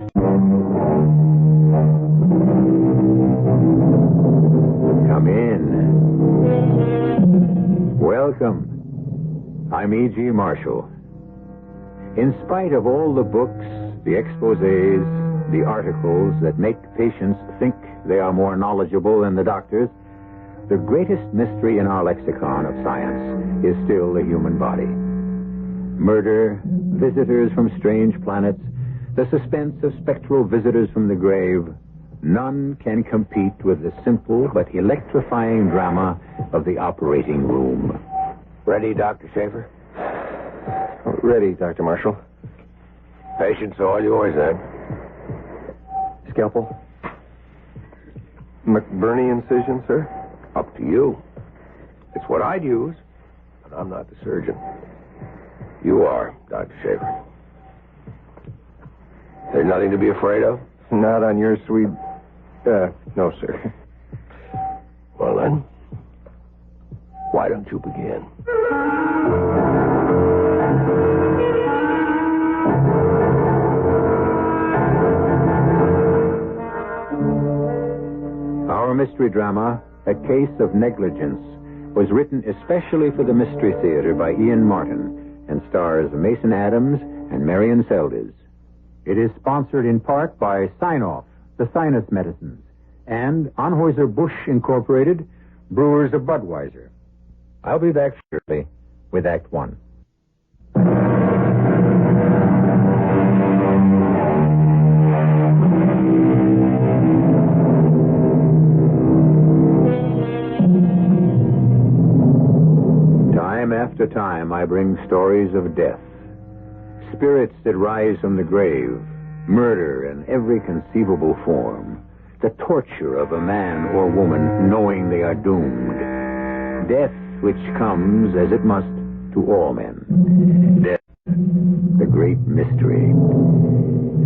Come in. Welcome. I'm E.G. Marshall. In spite of all the books, the exposés, the articles that make patients think they are more knowledgeable than the doctors, the greatest mystery in our lexicon of science is still the human body. Murder, visitors from strange planets, the suspense of spectral visitors from the grave, none can compete with the simple but electrifying drama of the operating room. Ready, Dr. Schaefer? Ready, Dr. Marshall. Patient's all yours, then. Scalpel. McBurney incision, sir? Up to you. It's what I'd use, but I'm not the surgeon. You are, Dr. Schaefer. There's nothing to be afraid of? Not on your sweet... no, sir. Well, then, why don't you begin? Our mystery drama, A Case of Negligence, was written especially for the Mystery Theater by Ian Martin and stars Mason Adams and Marion Seldes. It is sponsored in part by Sign-Off, the sinus medicines, and Anheuser-Busch Incorporated, brewers of Budweiser. I'll be back shortly with Act One. Time after time, I bring stories of death. Spirits that rise from the grave, murder in every conceivable form, the torture of a man or woman knowing they are doomed, death which comes, as it must, to all men. Death, the great mystery.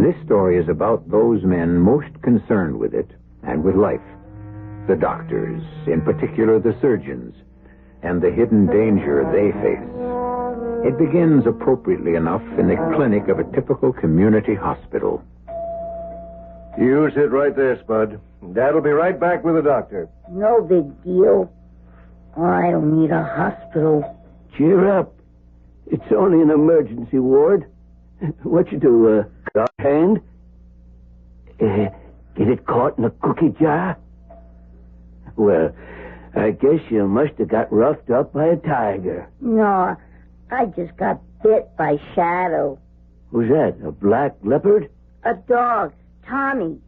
This story is about those men most concerned with it and with life. The doctors, in particular the surgeons, and the hidden danger they face. It begins appropriately enough in the clinic of a typical community hospital. You sit right there, Spud. Dad'll be right back with the doctor. No big deal. I don't need a hospital. Cheer up. It's only an emergency ward. What you do, got hand? Get it caught in a cookie jar? Well, I guess you must have got roughed up by a tiger. No, I just got bit by Shadow. Who's that, a black leopard? A dog, Tommy.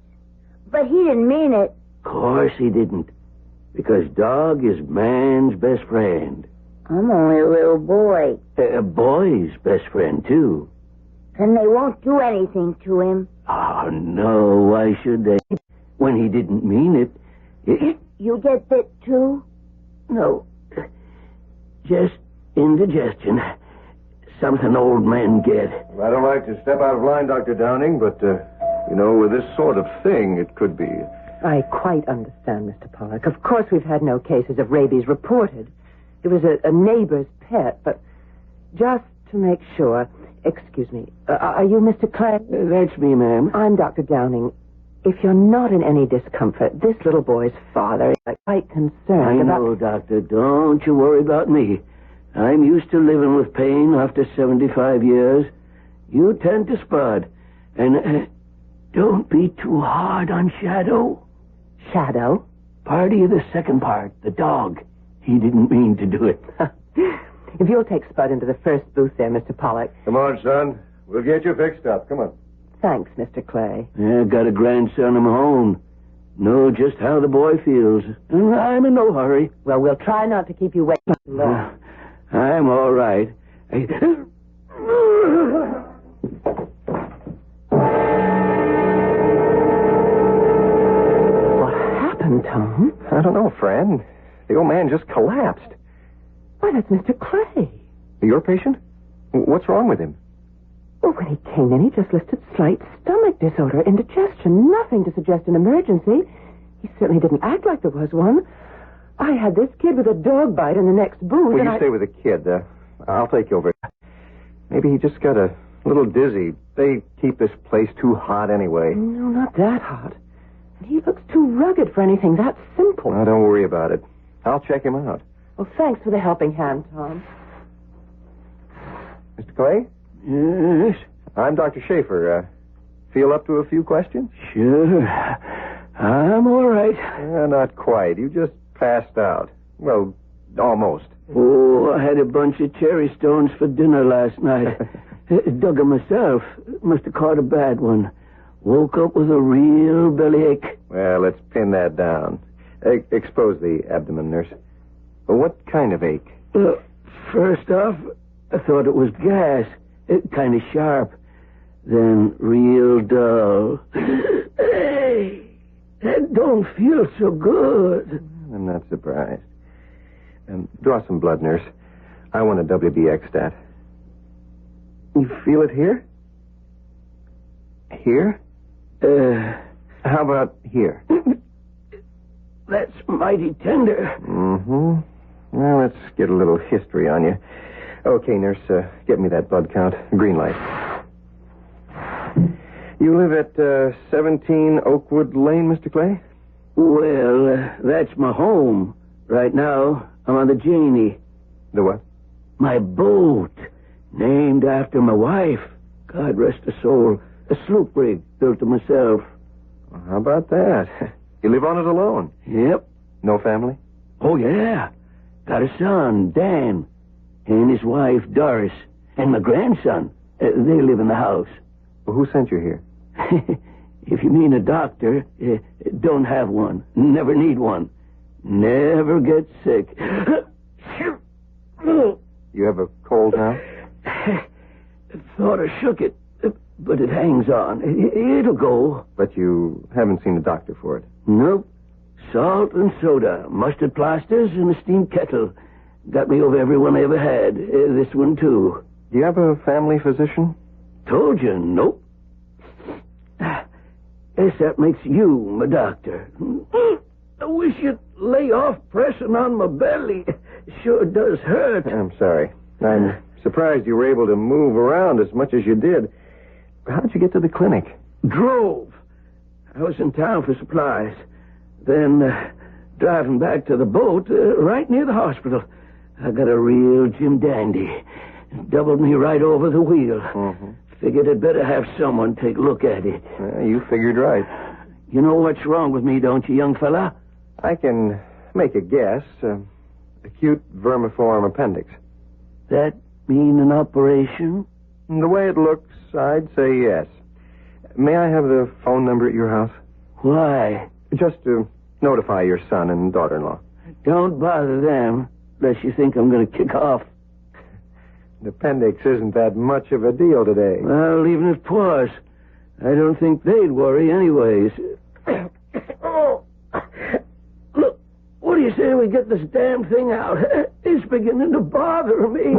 But he didn't mean it. Of course he didn't. Because dog is man's best friend. I'm only a little boy. A boy's best friend, too. Then they won't do anything to him. Oh, no, why should they? When he didn't mean it. You get bit, too? No. Just indigestion. Something old men get. I don't like to step out of line, Dr. Downing, but, with this sort of thing, it could be. I quite understand, Mr. Pollock. Of course we've had no cases of rabies reported. It was a neighbor's pet, but just to make sure... Excuse me. Are you Mr. Clay? That's me, ma'am. I'm Dr. Downing. If you're not in any discomfort, this little boy's father is quite concerned I know, Doctor. Don't you worry about me. I'm used to living with pain after 75 years. You tend to Spud. And don't be too hard on Shadow. Shadow? Party of the second part, the dog. He didn't mean to do it. If you'll take Spud into the first booth there, Mr. Pollock. Come on, son. We'll get you fixed up. Come on. Thanks, Mr. Clay. I got a grandson of my own. Know just how the boy feels. And I'm in no hurry. Well, we'll try not to keep you waiting too long. I'm all right. What happened, Tom? I don't know, Fran. The old man just collapsed. Why, that's Mr. Clay. Your patient? What's wrong with him? Well, when he came in, he just listed slight stomach disorder, indigestion, nothing to suggest an emergency. He certainly didn't act like there was one. I had this kid with a dog bite in the next booth. Will you stay with the kid? I'll take you over. Maybe he just got a little dizzy. They keep this place too hot anyway. No, not that hot. And he looks too rugged for anything that simple. Oh, don't worry about it. I'll check him out. Well, thanks for the helping hand, Tom. Mr. Clay? Yes? I'm Dr. Schaefer. Feel up to a few questions? Sure. I'm all right. Not quite. You just passed out. Well, almost. Oh, I had a bunch of cherry stones for dinner last night. Dug 'em myself. Must have caught a bad one. Woke up with a real bellyache. Well, let's pin that down. Expose the abdomen, nurse. What kind of ache? First off, I thought it was gas. Kind of sharp. Then real dull. Hey, that don't feel so good. I'm not surprised. Draw some blood, nurse. I want a WBX stat. You feel it here? Here? How about here? That's mighty tender. Mm-hmm. Well, let's get a little history on you. Okay, nurse, get me that blood count. Green light. You live at 17 Oakwood Lane, Mr. Clay? Well, that's my home. Right now, I'm on the Janie. The what? My boat. Named after my wife. God rest her soul. A sloop rig built to myself. Well, how about that? You live on it alone? Yep. No family? Oh, yeah. Got a son, Dan. And his wife, Doris. And my grandson. They live in the house. Well, who sent you here? If you mean a doctor, don't have one. Never need one. Never get sick. You have a cold now? Thought I shook it, but it hangs on. It'll go. But you haven't seen a doctor for it? Nope. Salt and soda, mustard plasters, and a steam kettle. Got me over every one I ever had. This one, too. Do you have a family physician? Told you, nope. Guess that makes you my doctor. I wish you'd lay off pressing on my belly. Sure does hurt. I'm sorry. I'm surprised you were able to move around as much as you did. How'd you get to the clinic? Drove. I was in town for supplies. Then driving back to the boat right near the hospital. I got a real Jim Dandy. Doubled me right over the wheel. Mm-hmm. Figured I'd better have someone take a look at it. You figured right. You know what's wrong with me, don't you, young fella? I can make a guess. Acute vermiform appendix. That mean an operation? The way it looks, I'd say yes. May I have the phone number at your house? Why? Just to notify your son and daughter-in-law. Don't bother them, unless you think I'm going to kick off. The appendix isn't that much of a deal today. Well, even if it was, I don't think they'd worry anyways. Oh. Look, what do you say we get this damn thing out? It's beginning to bother me.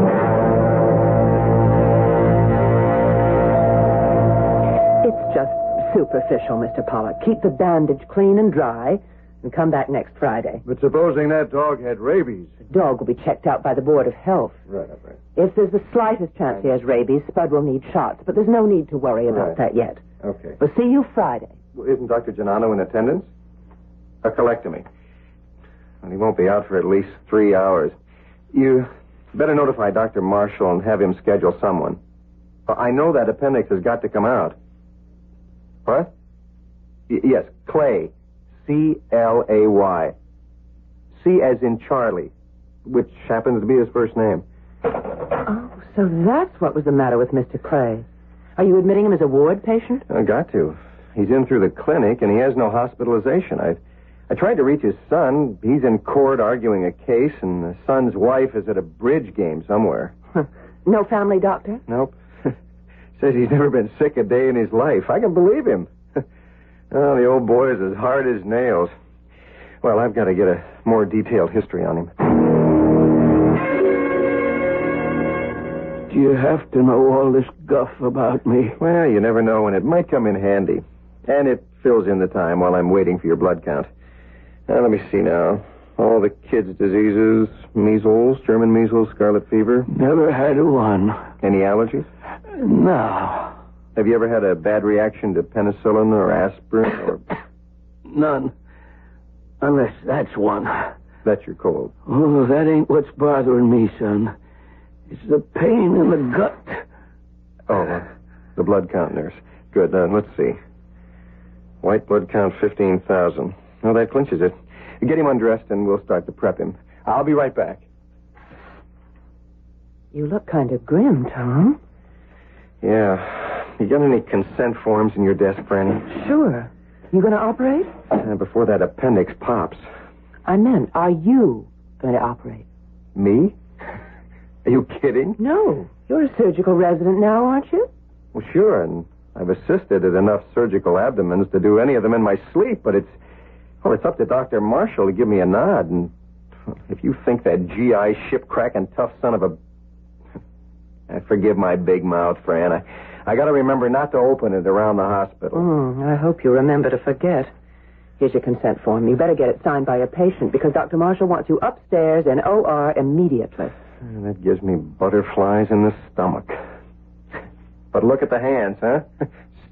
It's just superficial, Mr. Pollock. Keep the bandage clean and dry and come back next Friday. But supposing that dog had rabies? The dog will be checked out by the Board of Health. Right. If there's the slightest chance he has rabies, Spud will need shots, but there's no need to worry about that yet. Okay. We'll see you Friday. Well, isn't Dr. Giannano in attendance? A colectomy. And he won't be out for at least 3 hours. You better notify Dr. Marshall and have him schedule someone. I know that appendix has got to come out. What? Yes, Clay. C-L-A-Y. C as in Charlie, which happens to be his first name. Oh, so that's what was the matter with Mr. Clay. Are you admitting him as a ward patient? I got to. He's in through the clinic, and he has no hospitalization. I tried to reach his son. He's in court arguing a case, and the son's wife is at a bridge game somewhere. No family doctor? Nope. Says he's never been sick a day in his life. I can believe him. Oh, the old boy is as hard as nails. Well, I've got to get a more detailed history on him. Do you have to know all this guff about me? Well, you never know when it might come in handy. And it fills in the time while I'm waiting for your blood count. Now, let me see now. All the kids' diseases, measles, German measles, scarlet fever. Never had one. Any allergies? No. Have you ever had a bad reaction to penicillin or aspirin or... None. Unless that's one. That's your cold. Oh, that ain't what's bothering me, son. It's the pain in the gut. Oh, the blood count, nurse. Good. Let's see. White blood count 15,000. Oh, that clinches it. Get him undressed and we'll start to prep him. I'll be right back. You look kind of grim, Tom. Yeah. You got any consent forms in your desk, Franny? Sure. You going to operate? Before that appendix pops. I meant, are you going to operate? Me? Are you kidding? No. You're a surgical resident now, aren't you? Well, sure, and I've assisted at enough surgical abdomens to do any of them in my sleep, but it's up to Dr. Marshall to give me a nod, and if you think that GI ship-cracking tough son of a... Forgive my big mouth, Fran. I got to remember not to open it around the hospital. I hope you remember to forget. Here's your consent form. You better get it signed by a patient because Dr. Marshall wants you upstairs in OR immediately. That gives me butterflies in the stomach. But look at the hands, huh?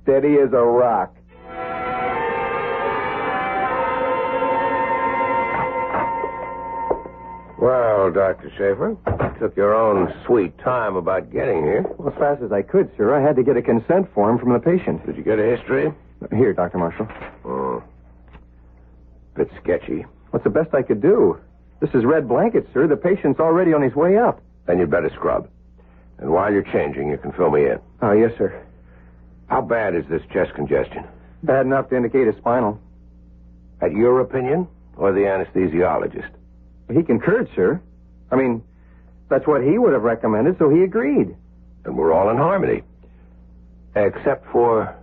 Steady as a rock. Well, Dr. Schaefer, you took your own sweet time about getting here. Well, as fast as I could, sir. I had to get a consent form from the patient. Did you get a history? Here, Dr. Marshall. Oh. Bit sketchy. What's the best I could do? This is red blanket, sir. The patient's already on his way up. Then you'd better scrub. And while you're changing, you can fill me in. Oh, yes, sir. How bad is this chest congestion? Bad enough to indicate a spinal. At your opinion, or the anesthesiologist? He concurred, sir. I mean, that's what he would have recommended, so he agreed. And we're all in harmony. Except for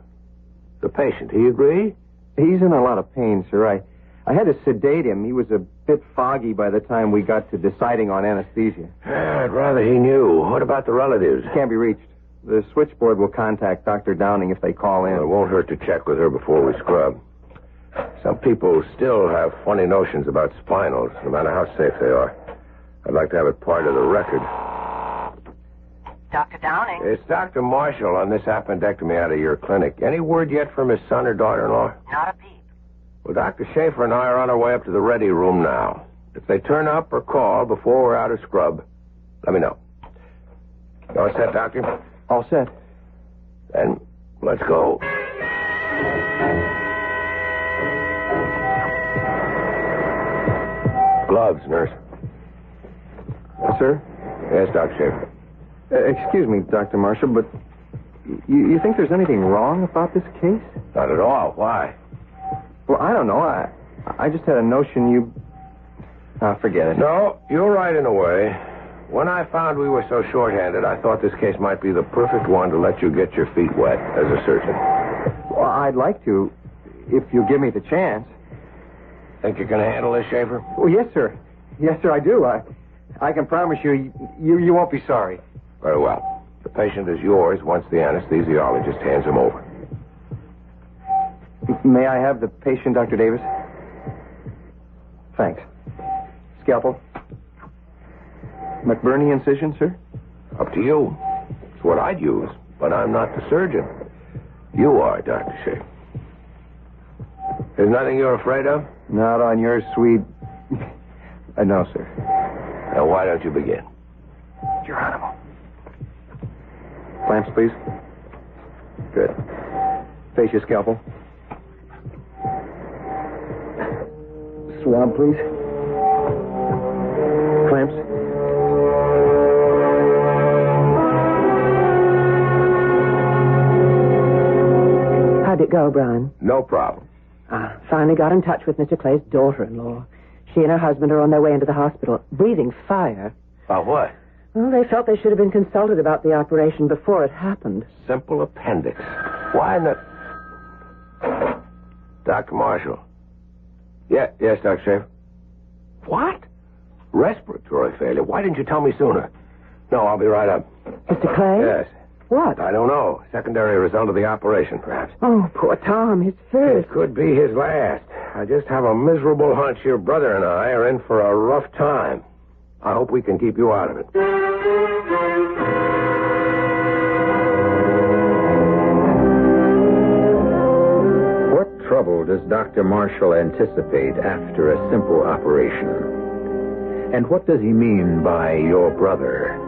the patient. He agree? He's in a lot of pain, sir. I had to sedate him. He was a bit foggy by the time we got to deciding on anesthesia. I'd rather he knew. What about the relatives? Can't be reached. The switchboard will contact Dr. Downing if they call in. Well, it won't hurt to check with her before we scrub. Some people still have funny notions about spinals, no matter how safe they are. I'd like to have it part of the record. Dr. Downing? It's Dr. Marshall on this appendectomy out of your clinic. Any word yet from his son or daughter-in-law? Not a peep. Well, Dr. Schaefer and I are on our way up to the ready room now. If they turn up or call before we're out of scrub, let me know. You all set, Doctor? All set. Then let's go. Gloves, nurse. Sir? Yes, Dr. Schaefer. Excuse me, Dr. Marshall, but you think there's anything wrong about this case? Not at all. Why? Well, I don't know. I just had a notion you... forget it. No, you're right in a way. When I found we were so short-handed, I thought this case might be the perfect one to let you get your feet wet as a surgeon. Well, I'd like to, if you give me the chance. Think you can handle this, Schaefer? Oh, yes, sir. Yes, sir, I do. I can promise you won't be sorry. Very well. The patient is yours once the anesthesiologist hands him over. May I have the patient, Dr. Davis? Thanks. Scalpel. McBurney incision, sir? Up to you. It's what I'd use, but I'm not the surgeon. You are, Dr. Schaefer. There's nothing you're afraid of? Not on your sweet... no, sir. Now, why don't you begin? Geronimo. Clamps, please. Good. Face your scalpel. Swab, please. Clamps. How'd it go, Brian? No problem. Finally got in touch with Mr. Clay's daughter-in-law. She and her husband are on their way into the hospital, breathing fire. About what? Well, they felt they should have been consulted about the operation before it happened. Simple appendix. Why not? Dr. Marshall. Yes, Dr. Schaefer. What? Respiratory failure. Why didn't you tell me sooner? No, I'll be right up. Mr. Clay? Yes. What? I don't know. Secondary result of the operation, perhaps. Oh, poor Tom. His first. It could be his last. I just have a miserable hunch your brother and I are in for a rough time. I hope we can keep you out of it. trouble does Dr. Marshall anticipate after a simple operation? And what does he mean by your brother?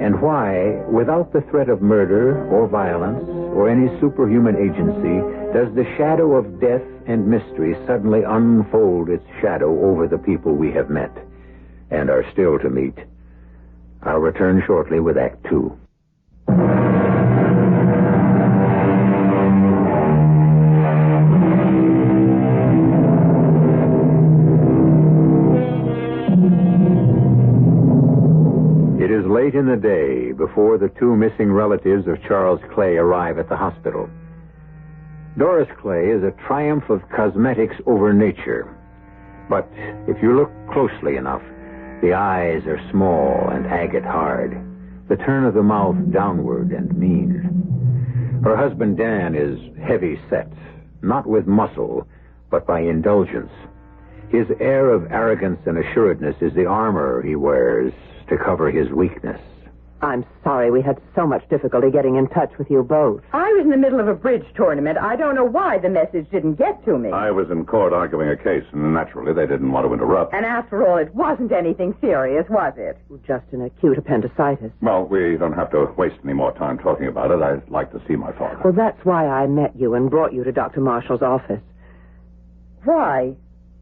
And why, without the threat of murder or violence or any superhuman agency, does the shadow of death and mystery suddenly unfold its shadow over the people we have met and are still to meet? I'll return shortly with Act 2. It is late in the day before the two missing relatives of Charles Clay arrive at the hospital. Doris Clay is a triumph of cosmetics over nature. But if you look closely enough, the eyes are small and agate hard, the turn of the mouth downward and mean. Her husband Dan is heavy set, not with muscle, but by indulgence. His air of arrogance and assuredness is the armor he wears to cover his weakness. I'm sorry we had so much difficulty getting in touch with you both. I was in the middle of a bridge tournament. I don't know why the message didn't get to me. I was in court arguing a case, and naturally they didn't want to interrupt. And after all, it wasn't anything serious, was it? Just an acute appendicitis. Well, we don't have to waste any more time talking about it. I'd like to see my father. Well, that's why I met you and brought you to Dr. Marshall's office. Why?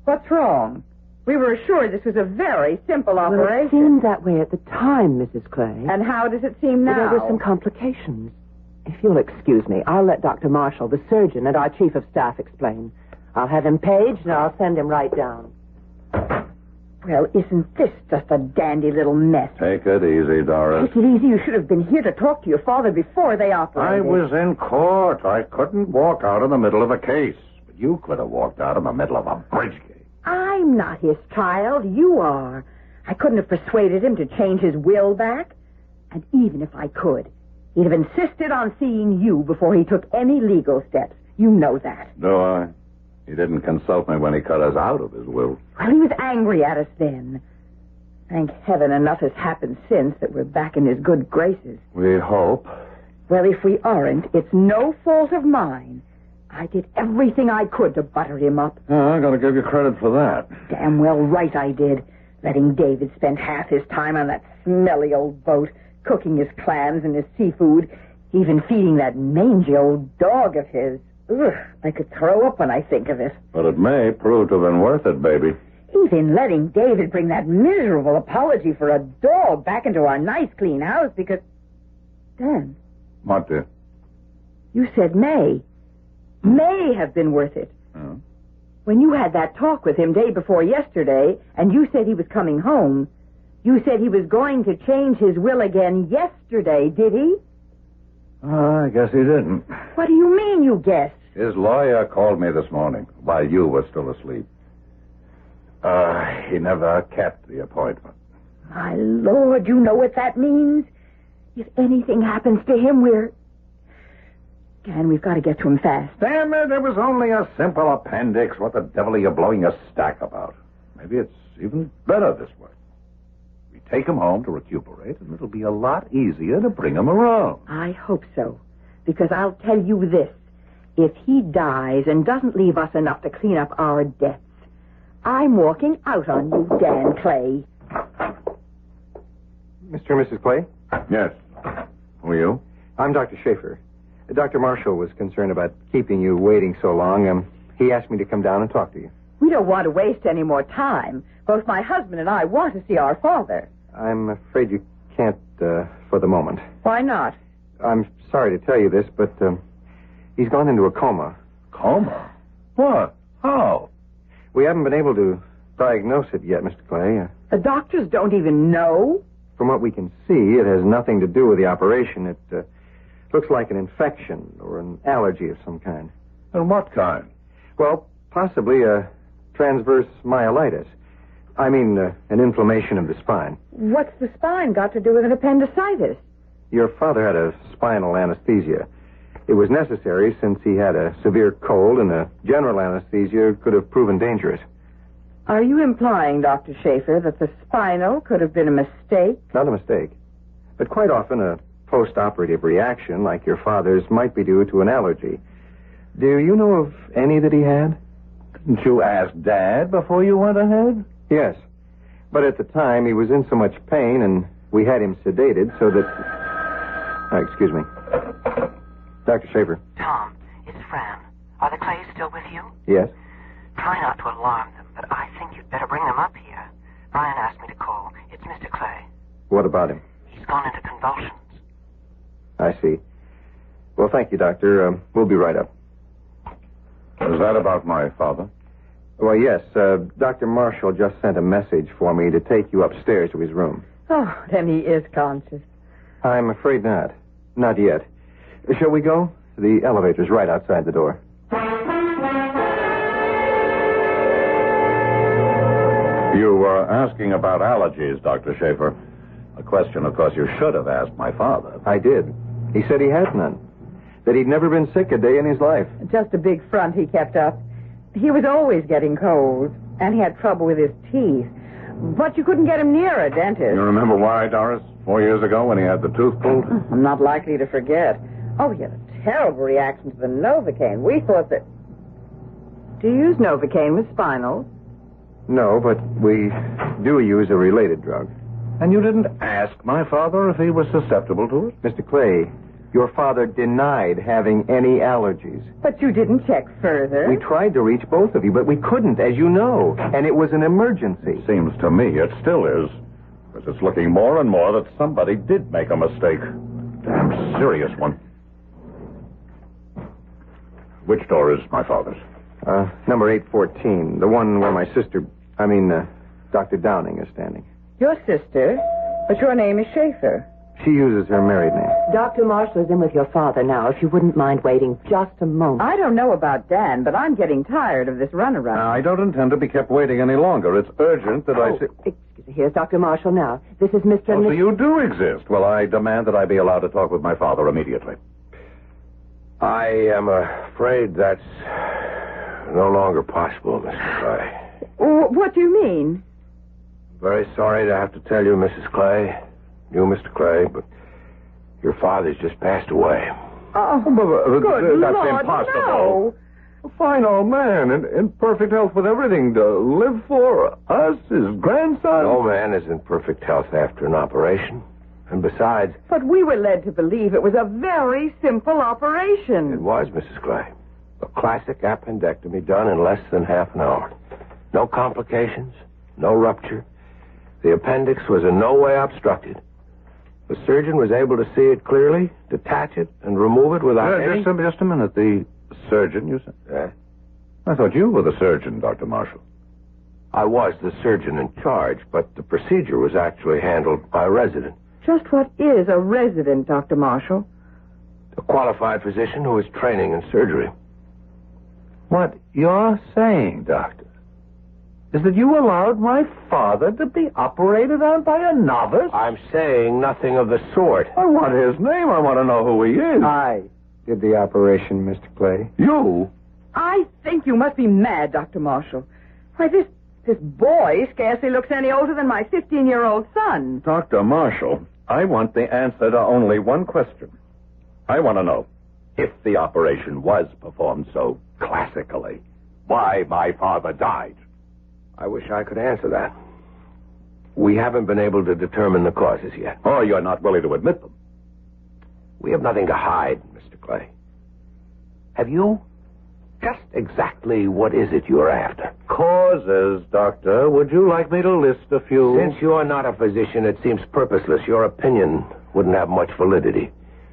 What's wrong? We were assured this was a very simple operation. Well, it seemed that way at the time, Mrs. Clay. And how does it seem now? Well, there were some complications. If you'll excuse me, I'll let Dr. Marshall, the surgeon, and our chief of staff explain. I'll have him paged, and I'll send him right down. Well, isn't this just a dandy little mess? Take it easy, Doris. Take it easy. You should have been here to talk to your father before they operated. I was in court. I couldn't walk out in the middle of a case. But you could have walked out in the middle of a bridge game. I'm not his child. You are. I couldn't have persuaded him to change his will back. And even if I could, he'd have insisted on seeing you before he took any legal steps. You know that. Do I? He didn't consult me when he cut us out of his will. Well, he was angry at us then. Thank heaven enough has happened since that we're back in his good graces. We hope. Well, if we aren't, it's no fault of mine. I did everything I could to butter him up. I gotta give you credit for that. Damn well right I did. Letting David spend half his time on that smelly old boat, cooking his clams and his seafood, even feeding that mangy old dog of his. Ugh, I could throw up when I think of it. But it may prove to have been worth it, baby. Even letting David bring that miserable apology for a dog back into our nice, clean house because... Dan. What, dear? You said may have been worth it. Oh. When you had that talk with him day before yesterday, and you said he was coming home, you said he was going to change his will again yesterday, did he? I guess he didn't. What do you mean you guessed? His lawyer called me this morning while you were still asleep. He never kept the appointment. My Lord, you know what that means? If anything happens to him, Dan, we've got to get to him fast. Damn it, it was only a simple appendix. What the devil are you blowing a stack about? Maybe it's even better this way. We take him home to recuperate, and it'll be a lot easier to bring him around. I hope so, because I'll tell you this. If he dies and doesn't leave us enough to clean up our debts, I'm walking out on you, Dan Clay. Mr. and Mrs. Clay? Yes. Who are you? I'm Dr. Schaefer. Dr. Marshall was concerned about keeping you waiting so long. He asked me to come down and talk to you. We don't want to waste any more time. Both my husband and I want to see our father. I'm afraid you can't for the moment. Why not? I'm sorry to tell you this, but he's gone into a coma. Coma? What? How? We haven't been able to diagnose it yet, Mr. Clay. The doctors don't even know? From what we can see, it has nothing to do with the operation. It looks like an infection or an allergy of some kind. And what kind? Well, possibly a transverse myelitis. I mean, an inflammation of the spine. What's the spine got to do with an appendicitis? Your father had a spinal anesthesia. It was necessary since he had a severe cold, and a general anesthesia could have proven dangerous. Are you implying, Dr. Schaefer, that the spinal could have been a mistake? Not a mistake. But quite often a post-operative reaction, like your father's, might be due to an allergy. Do you know of any that he had? Didn't you ask Dad before you went ahead? Yes. But at the time, he was in so much pain, and we had him sedated so that... excuse me. Dr. Schaefer. Tom, it's Fran. Are the Clays still with you? Yes? Try not to alarm them, but I think you'd better bring them up here. Brian asked me to call. It's Mr. Clay. What about him? He's gone into convulsions. I see. Well, thank you, Doctor. We'll be right up. Is that about my father? Well, yes. Dr. Marshall just sent a message for me to take you upstairs to his room. Oh, then he is conscious. I'm afraid not. Not yet. Shall we go? The elevator's right outside the door. You were asking about allergies, Dr. Schaefer. A question, of course, you should have asked my father. I did. He said he had none. That he'd never been sick a day in his life. Just a big front he kept up. He was always getting colds, and he had trouble with his teeth. But you couldn't get him near a dentist. You remember why, Doris? 4 years ago when he had the tooth pulled? I'm not likely to forget. Oh, he had a terrible reaction to the Novocaine. We thought that... Do you use Novocaine with spinal? No, but we do use a related drug. And you didn't ask my father if he was susceptible to it? Mr. Clay, your father denied having any allergies. But you didn't check further. We tried to reach both of you, but we couldn't, as you know. And it was an emergency. Seems to me it still is. Because it's looking more and more that somebody did make a mistake. Damn serious one. Which door is my father's? Number 814. The one where my sister, Dr. Downing is standing. Your sister? But your name is Schaefer. She uses her married name. Dr. Marshall is in with your father now, if you wouldn't mind waiting just a moment. I don't know about Dan, but I'm getting tired of this runaround. I don't intend to be kept waiting any longer. It's urgent that I... Excuse me. Here's Dr. Marshall now. This is Mr. Oh, so you do exist. Well, I demand that I be allowed to talk with my father immediately. I am afraid that's no longer possible, Mr. Clay. What do you mean? Very sorry to have to tell you, Mrs. Clay, you, Mr. Clay, but your father's just passed away. Oh, good that's Lord, impossible. no. A fine old man in perfect health with everything to live for. Us, his grandson. No man is in perfect health after an operation. And besides... But we were led to believe it was a very simple operation. It was, Mrs. Clay. A classic appendectomy done in less than half an hour. No complications, no rupture. The appendix was in no way obstructed. The surgeon was able to see it clearly, detach it, and remove it without any... Just a minute. The surgeon, you said? Yeah. I thought you were the surgeon, Dr. Marshall. I was the surgeon in charge, but the procedure was actually handled by a resident. Just what is a resident, Dr. Marshall? A qualified physician who is training in surgery. What you're saying, Doctor, is that you allowed my father to be operated on by a novice? I'm saying nothing of the sort. I want his name. I want to know who he is. I did the operation, Mr. Clay. You? I think you must be mad, Dr. Marshall. Why, this boy scarcely looks any older than my 15-year-old son. Dr. Marshall, I want the answer to only one question. I want to know, if the operation was performed so classically, why my father died. I wish I could answer that. We haven't been able to determine the causes yet. Oh, you're not willing to admit them. We have nothing to hide, Mr. Clay. Have you? Just exactly what is it you're after? Causes, Doctor. Would you like me to list a few? Since you're not a physician, it seems purposeless. Your opinion wouldn't have much validity.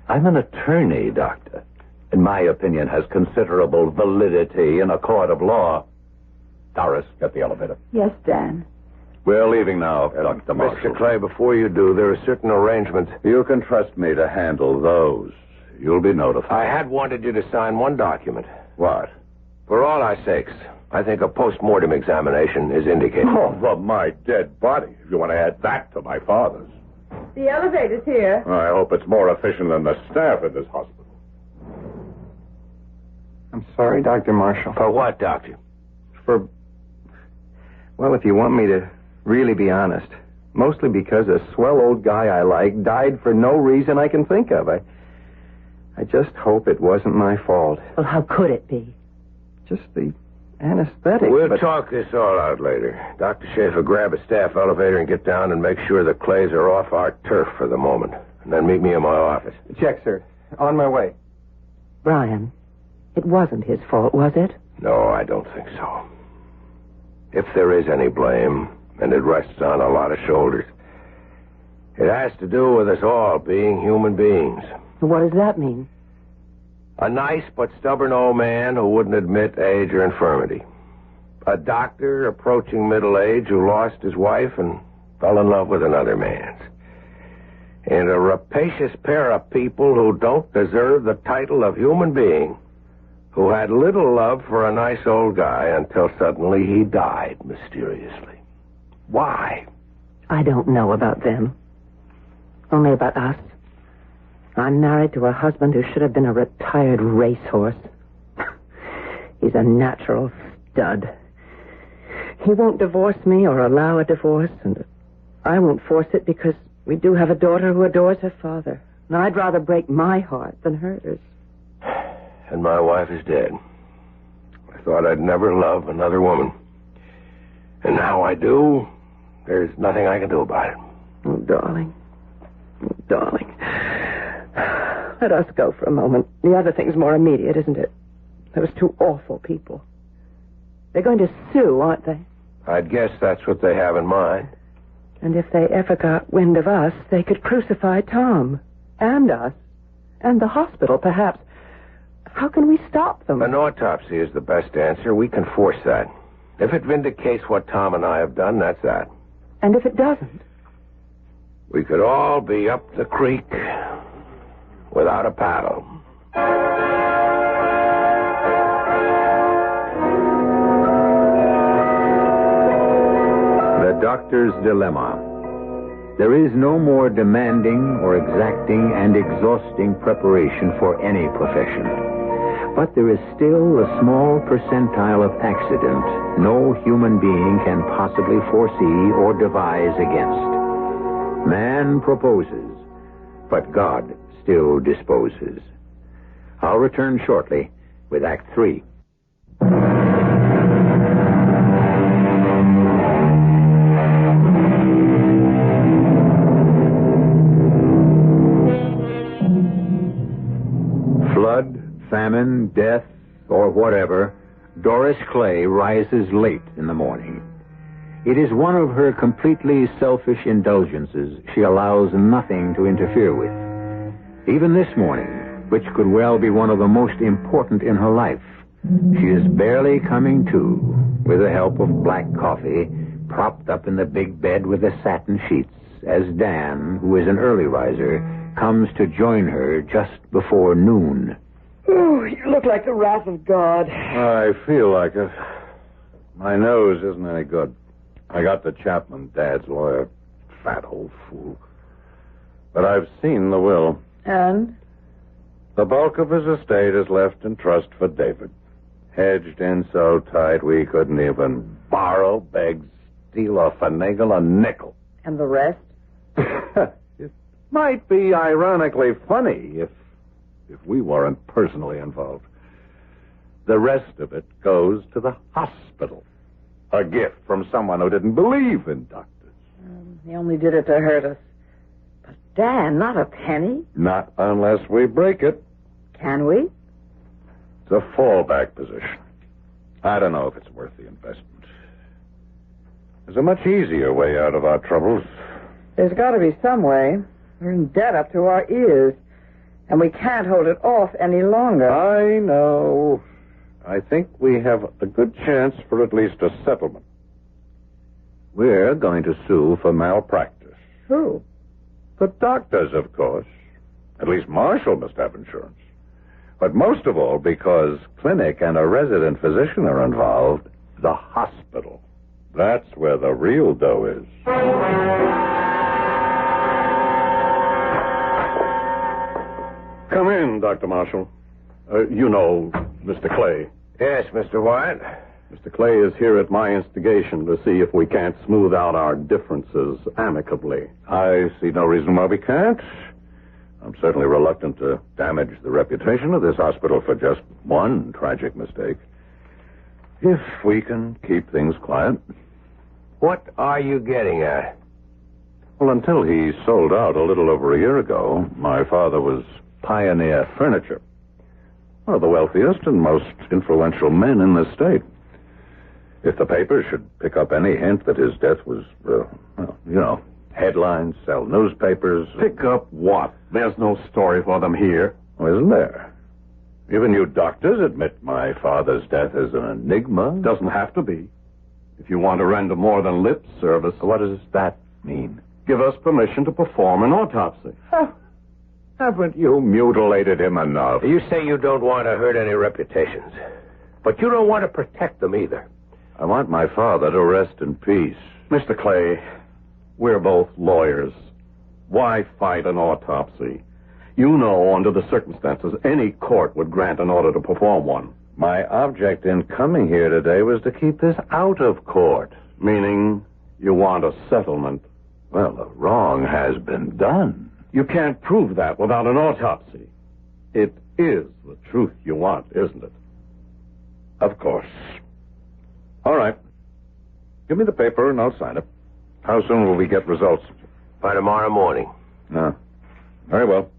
I'm an attorney, Doctor. And my opinion has considerable validity in a court of law. Doris, get the elevator. Yes, Dan. We're leaving now, Dr. Marshall. Mr. Clay, before you do, there are certain arrangements. You can trust me to handle those. You'll be notified. I had wanted you to sign one document. What? For all our sakes, I think a post-mortem examination is indicated. Oh, for my dead body. If you want to add that to my father's. The elevator's here. I hope it's more efficient than the staff at this hospital. I'm sorry, Dr. Marshall. For what, Doctor? Well, if you want me to really be honest, mostly because a swell old guy I like died for no reason I can think of. I I just hope it wasn't my fault. Well, how could it be? Just the anesthetic. We'll talk this all out later. Dr. Schaefer, grab a staff elevator and get down and make sure the Clays are off our turf for the moment. And then meet me in my office. Check, sir. On my way. Brian, it wasn't his fault, was it? No, I don't think so. If there is any blame, and it rests on a lot of shoulders, it has to do with us all being human beings. What does that mean? A nice but stubborn old man who wouldn't admit age or infirmity. A doctor approaching middle age who lost his wife and fell in love with another man's. And a rapacious pair of people who don't deserve the title of human being, who had little love for a nice old guy until suddenly he died mysteriously. Why? I don't know about them. Only about us. I'm married to a husband who should have been a retired racehorse. He's a natural stud. He won't divorce me or allow a divorce, and I won't force it because we do have a daughter who adores her father. And I'd rather break my heart than hers. And my wife is dead. I thought I'd never love another woman. And now I do. There's nothing I can do about it. Oh, darling. Oh, darling. Let us go for a moment. The other thing's more immediate, isn't it? Those two awful people. They're going to sue, aren't they? I'd guess that's what they have in mind. And if they ever got wind of us, they could crucify Tom. And us. And the hospital, perhaps. How can we stop them? An autopsy is the best answer. We can force that. If it vindicates what Tom and I have done, that's that. And if it doesn't? We could all be up the creek without a paddle. The doctor's dilemma. There is no more demanding or exacting and exhausting preparation for any profession. But there is still a small percentile of accident no human being can possibly foresee or devise against. Man proposes, but God still disposes. I'll return shortly with Act 3. Flood, famine, death, or whatever, Doris Clay rises late in the morning. It is one of her completely selfish indulgences she allows nothing to interfere with. Even this morning, which could well be one of the most important in her life, she is barely coming to, with the help of black coffee, propped up in the big bed with the satin sheets, as Dan, who is an early riser, comes to join her just before noon. Oh, you look like the wrath of God. I feel like it. My nose isn't any good. I got the Chapman, Dad's lawyer. Fat old fool. But I've seen the will. And? The bulk of his estate is left in trust for David. Hedged in so tight we couldn't even borrow, beg, steal, or finagle a nickel. And the rest? It might be ironically funny if we weren't personally involved. The rest of it goes to the hospital. A gift from someone who didn't believe in doctors. He only did it to hurt us. But, Dan, not a penny. Not unless we break it. Can we? It's a fallback position. I don't know if it's worth the investment. There's a much easier way out of our troubles. There's got to be some way. We're in debt up to our ears. And we can't hold it off any longer. I know. I think we have a good chance for at least a settlement. We're going to sue for malpractice. Who? The doctors, of course. At least Marshall must have insurance. But most of all, because clinic and a resident physician are involved, the hospital. That's where the real dough is. Come in, Dr. Marshall. You know Mr. Clay. Yes, Mr. Wyatt. Mr. Clay is here at my instigation to see if we can't smooth out our differences amicably. I see no reason why we can't. I'm certainly reluctant to damage the reputation of this hospital for just one tragic mistake. If we can keep things quiet. What are you getting at? Well, until he sold out a little over a year ago, my father was Pioneer Furniture, one of the wealthiest and most influential men in the state. If the papers should pick up any hint that his death was, headlines, sell newspapers. Pick up what? There's no story for them here. Oh, isn't there? Even you doctors admit my father's death is an enigma. Doesn't have to be. If you want to render more than lip service. What does that mean? Give us permission to perform an autopsy. Haven't you mutilated him enough? You say you don't want to hurt any reputations, but you don't want to protect them either. I want my father to rest in peace. Mr. Clay, we're both lawyers. Why fight an autopsy? You know, under the circumstances, any court would grant an order to perform one. My object in coming here today was to keep this out of court. Meaning you want a settlement. Well, the wrong has been done. You can't prove that without an autopsy. It is the truth you want, isn't it? Of course. All right. Give me the paper and I'll sign it. How soon will we get results? By tomorrow morning. No. Very well.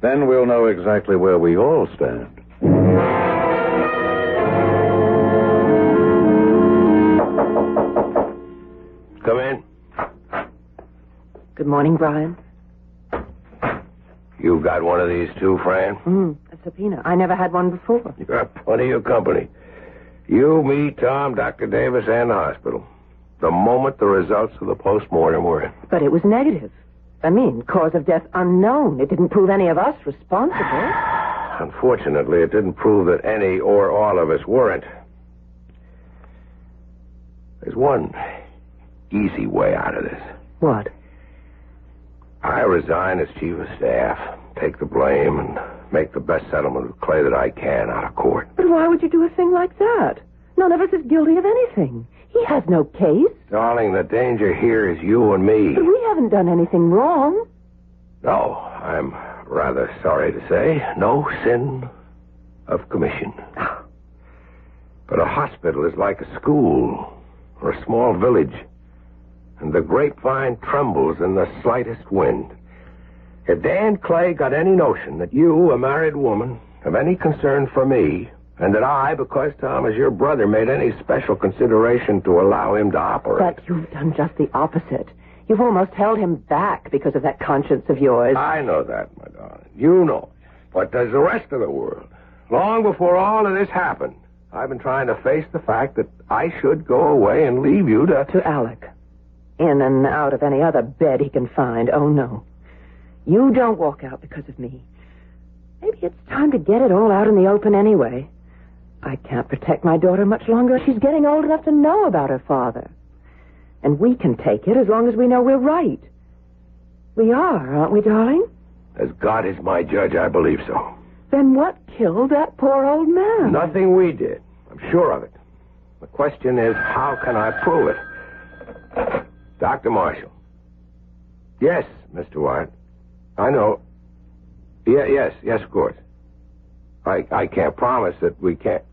Then we'll know exactly where we all stand. Come in. Good morning, Brian. You got one of these too, Fran? A subpoena. I never had one before. You got plenty of company. You, me, Tom, Dr. Davis, and the hospital. The moment the results of the postmortem were in. But it was negative. I mean, cause of death unknown. It didn't prove any of us responsible. Unfortunately, it didn't prove that any or all of us weren't. There's one easy way out of this. What? I resign as chief of staff, take the blame, and make the best settlement with Clay that I can out of court. But why would you do a thing like that? None of us is guilty of anything. He has no case. Darling, the danger here is you and me. But we haven't done anything wrong. No, I'm rather sorry to say, no sin of commission. But a hospital is like a school or a small village, and the grapevine trembles in the slightest wind. If Dan Clay got any notion that you, a married woman, have any concern for me, and that I, because Tom is your brother, made any special consideration to allow him to operate. But you've done just the opposite. You've almost held him back because of that conscience of yours. I know that, my darling. You know it. But does the rest of the world? Long before all of this happened, I've been trying to face the fact that I should go away and leave you to Alec. In and out of any other bed he can find. Oh, no. You don't walk out because of me. Maybe it's time to get it all out in the open anyway. I can't protect my daughter much longer. She's getting old enough to know about her father. And we can take it as long as we know we're right. We are, aren't we, darling? As God is my judge, I believe so. Then what killed that poor old man? Nothing we did. I'm sure of it. The question is, how can I prove it? Dr. Marshall. Yes, Mr. Wyatt. I know. Yes, of course. I can't promise that we can't.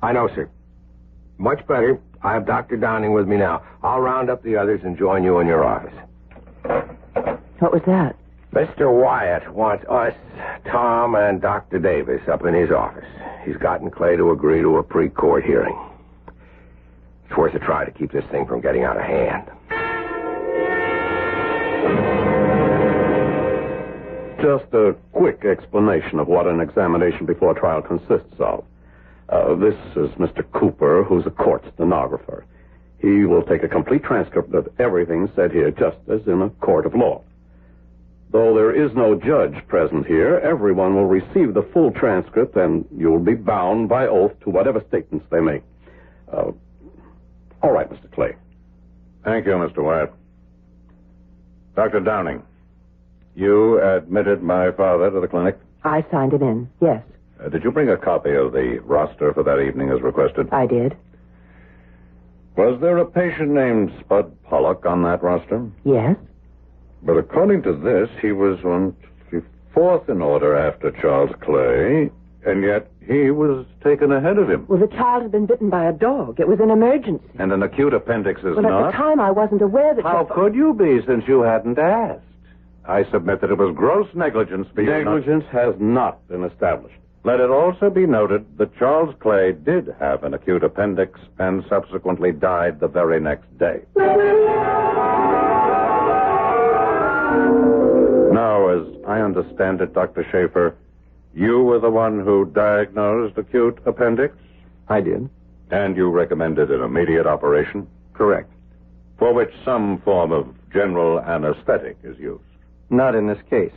I know, sir. Much better. I have Dr. Downing with me now. I'll round up the others and join you in your office. What was that? Mr. Wyatt wants us, Tom, and Dr. Davis up in his office. He's gotten Clay to agree to a pre-court hearing. It's worth a try to keep this thing from getting out of hand. Just a quick explanation of what an examination before trial consists of. This is Mr. Cooper, who's a court stenographer. He will take a complete transcript of everything said here, just as in a court of law. Though there is no judge present here, everyone will receive the full transcript, and you'll be bound by oath to whatever statements they make. All right, Mr. Clay. Thank you, Mr. Wyatt. Dr. Downing, you admitted my father to the clinic? I signed him in, yes. Did you bring a copy of the roster for that evening as requested? I did. Was there a patient named Spud Pollock on that roster? Yes. But according to this, he was 1, fourth in order after Charles Clay, and yet he was taken ahead of him. Well, the child had been bitten by a dog. It was an emergency. And an acute appendix is But not. at the time, I wasn't aware that... How could you be, since you hadn't asked? I submit that it was gross negligence for you. Negligence has not been established. Let it also be noted that Charles Clay did have an acute appendix and subsequently died the very next day. Now, as I understand it, Dr. Schaefer, you were the one who diagnosed acute appendix? I did. And you recommended an immediate operation? Correct. For which some form of general anesthetic is used. Not in this case.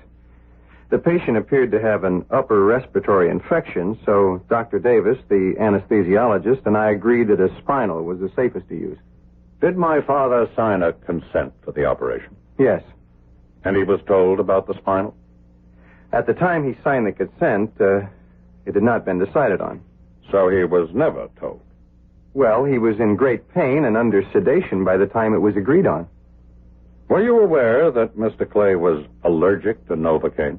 The patient appeared to have an upper respiratory infection, so Dr. Davis, the anesthesiologist, and I agreed that a spinal was the safest to use. Did my father sign a consent for the operation? Yes. And he was told about the spinal? At the time he signed the consent, it had not been decided on. So he was never told? Well, he was in great pain and under sedation by the time it was agreed on. Were you aware that Mr. Clay was allergic to Novocaine?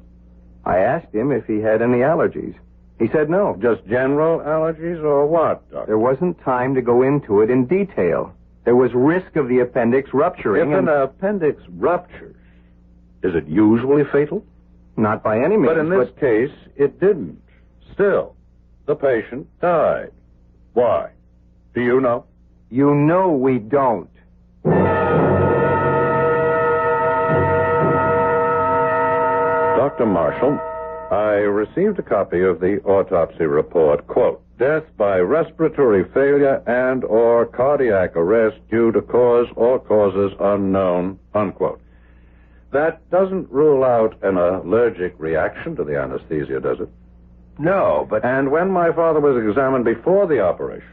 I asked him if he had any allergies. He said no. Just general allergies or what, Doctor? There wasn't time to go into it in detail. There was risk of the appendix rupturing. If an appendix ruptures, is it usually fatal? Not by any means. But in this case, it didn't. Still, the patient died. Why? Do you know? You know we don't. Dr. Marshall, I received a copy of the autopsy report. Quote, death by respiratory failure and or cardiac arrest due to cause or causes unknown, unquote. That doesn't rule out an allergic reaction to the anesthesia, does it? No, but... And when my father was examined before the operation,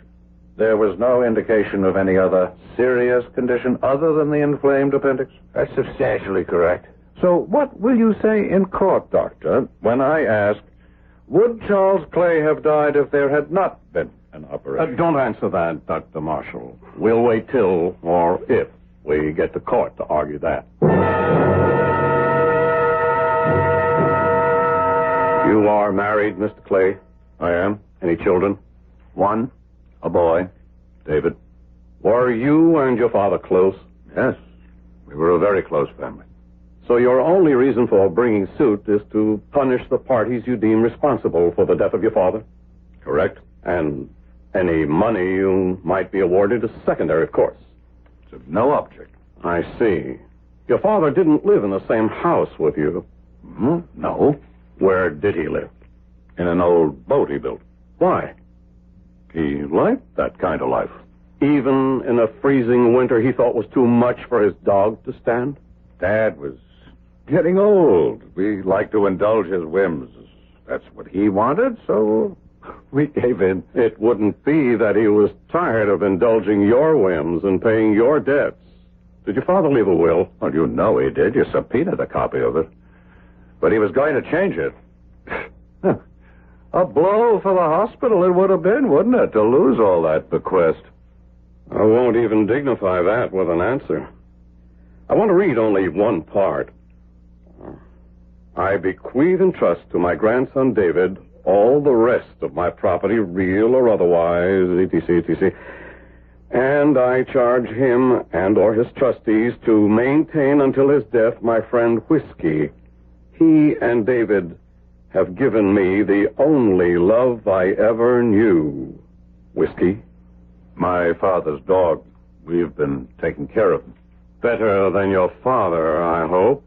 there was no indication of any other serious condition other than the inflamed appendix? That's substantially correct. So what will you say in court, Doctor, when I ask, would Charles Clay have died if there had not been an operation? Don't answer that, Dr. Marshall. We'll wait till, or if, we get to court to argue that. You are married, Mr. Clay? I am. Any children? One. A boy. David. Were you and your father close? Yes. We were a very close family. So your only reason for bringing suit is to punish the parties you deem responsible for the death of your father? Correct. And any money you might be awarded is secondary, of course. It's of no object. I see. Your father didn't live in the same house with you. No. Where did he live? In an old boat he built. Why? He liked that kind of life. Even in a freezing winter he thought was too much for his dog to stand? Dad was getting old. We liked to indulge his whims. That's what he wanted, so we gave in. It wouldn't be that he was tired of indulging your whims and paying your debts. Did your father leave a will? Well, you know he did. You subpoenaed a copy of it. But he was going to change it. A blow for the hospital it would have been, wouldn't it, to lose all that bequest? I won't even dignify that with an answer. I want to read only one part. I bequeath and trust to my grandson David all the rest of my property, real or otherwise, etc., etc. And I charge him and or his trustees to maintain until his death my friend Whiskey. He and David have given me the only love I ever knew. Whiskey? My father's dog. We've been taking care of him. Better than your father, I hope.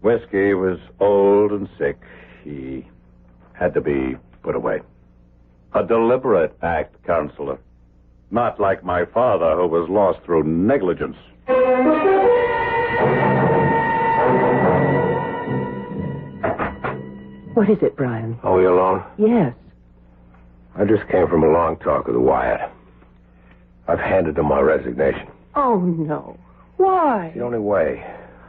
Whiskey was old and sick. He had to be put away. A deliberate act, Counselor. Not like my father, who was lost through negligence. What is it, Brian? Are we alone? Yes. I just came from a long talk with Wyatt. I've handed him my resignation. Oh, no. Why? The only way.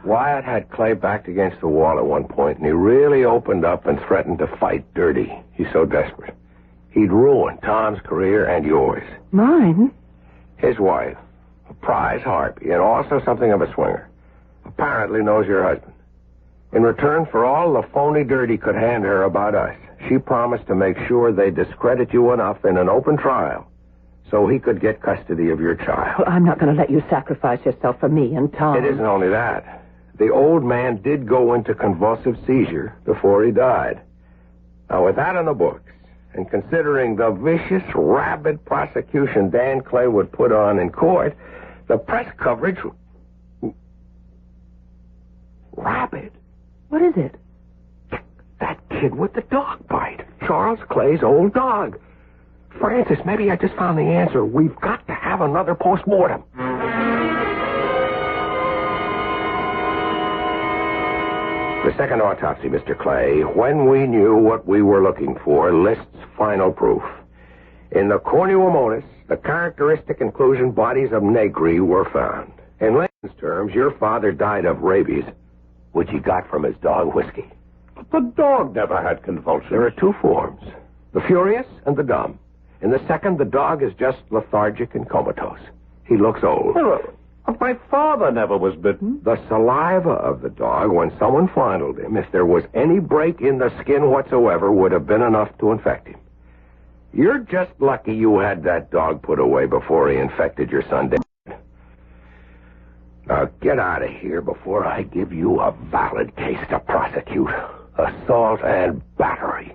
Wyatt had Clay backed against the wall at one point, and he really opened up and threatened to fight dirty. He's so desperate. He'd ruin Tom's career and yours. Mine? His wife, a prize harpy, and also something of a swinger. Apparently knows your husband. In return for all the phony dirt he could hand her about us, she promised to make sure they discredit you enough in an open trial so he could get custody of your child. Well, I'm not going to let you sacrifice yourself for me and Tom. It isn't only that. The old man did go into convulsive seizure before he died. Now, with that in the books, and considering the vicious, rabid prosecution Dan Clay would put on in court, the press coverage... Rabid? What is it? That kid with the dog bite. Charles Clay's old dog. Francis, maybe I just found the answer. We've got to have another post-mortem. The second autopsy, Mr. Clay, when we knew what we were looking for, lists final proof. In the cornu amonis, the characteristic inclusion bodies of negri were found. In layman's terms, your father died of rabies, which he got from his dog, Whiskey. But the dog never had convulsions. There are two forms, the furious and the dumb. In the second, the dog is just lethargic and comatose. He looks old. My father never was bitten. The saliva of the dog, when someone fondled him, if there was any break in the skin whatsoever, would have been enough to infect him. You're just lucky you had that dog put away before he infected your son, David. Now, get out of here before I give you a valid case to prosecute. Assault and battery.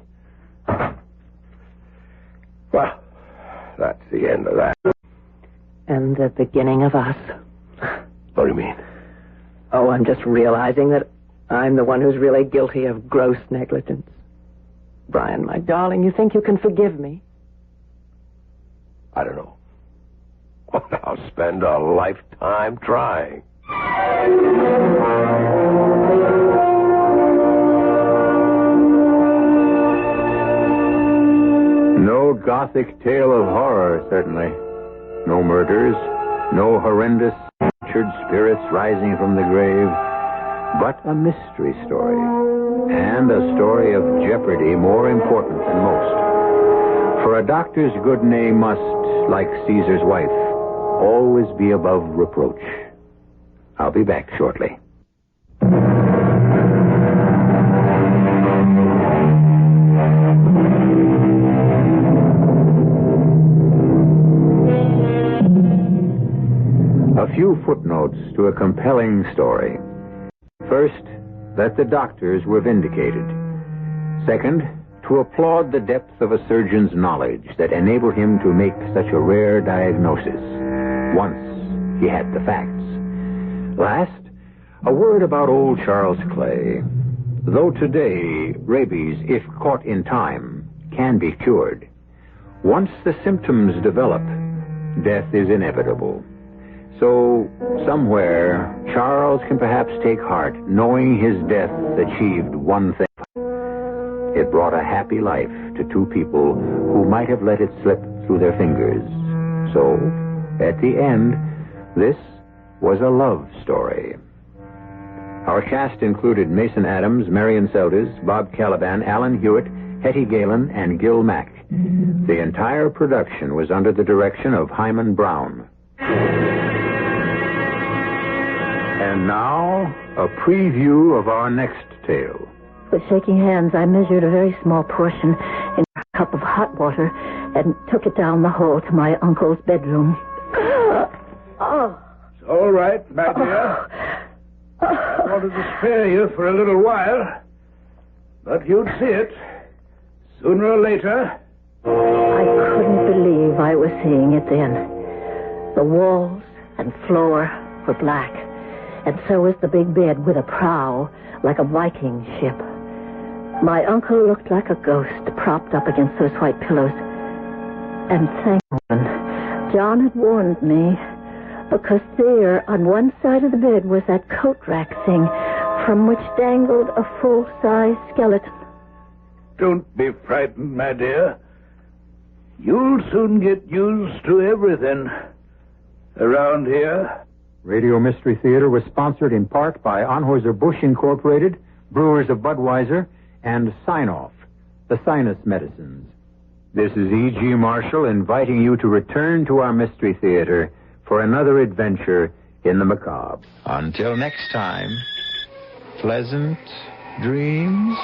Well, that's the end of that. And the beginning of us. What do you mean? Oh, I'm just realizing that I'm the one who's really guilty of gross negligence. Brian, my darling, you think you can forgive me? I don't know. I'll spend a lifetime trying. No gothic tale of horror, certainly. No murders, no horrendous tortured spirits rising from the grave, but a mystery story, and a story of jeopardy more important than most. For a doctor's good name must, like Caesar's wife, always be above reproach. I'll be back shortly. A few footnotes to a compelling story. First, that the doctors were vindicated. Second, to applaud the depth of a surgeon's knowledge that enabled him to make such a rare diagnosis, once he had the facts. Last, a word about old Charles Clay. Though today, rabies, if caught in time, can be cured, once the symptoms develop, death is inevitable. So, somewhere, Charles can perhaps take heart, knowing his death achieved one thing. It brought a happy life to two people who might have let it slip through their fingers. So, at the end, this was a love story. Our cast included Mason Adams, Marion Seldes, Bob Caliban, Alan Hewitt, Hetty Galen, and Gil Mack. The entire production was under the direction of Hyman Brown. And now, a preview of our next tale. With shaking hands, I measured a very small portion in a cup of hot water and took it down the hall to my uncle's bedroom. It's all right, my dear. I wanted to spare you for a little while, but you'd see it sooner or later. I couldn't believe I was seeing it then. The walls and floor were black, and so was the big bed with a prow like a Viking ship. My uncle looked like a ghost propped up against those white pillows. And thank heaven, John had warned me, because there on one side of the bed was that coat rack thing from which dangled a full-size skeleton. Don't be frightened, my dear. You'll soon get used to everything around here. Radio Mystery Theater was sponsored in part by Anheuser-Busch Incorporated, Brewers of Budweiser, and Sign-Off, the sinus medicines. This is E.G. Marshall inviting you to return to our Mystery Theater for another adventure in the macabre. Until next time, Pleasant dreams.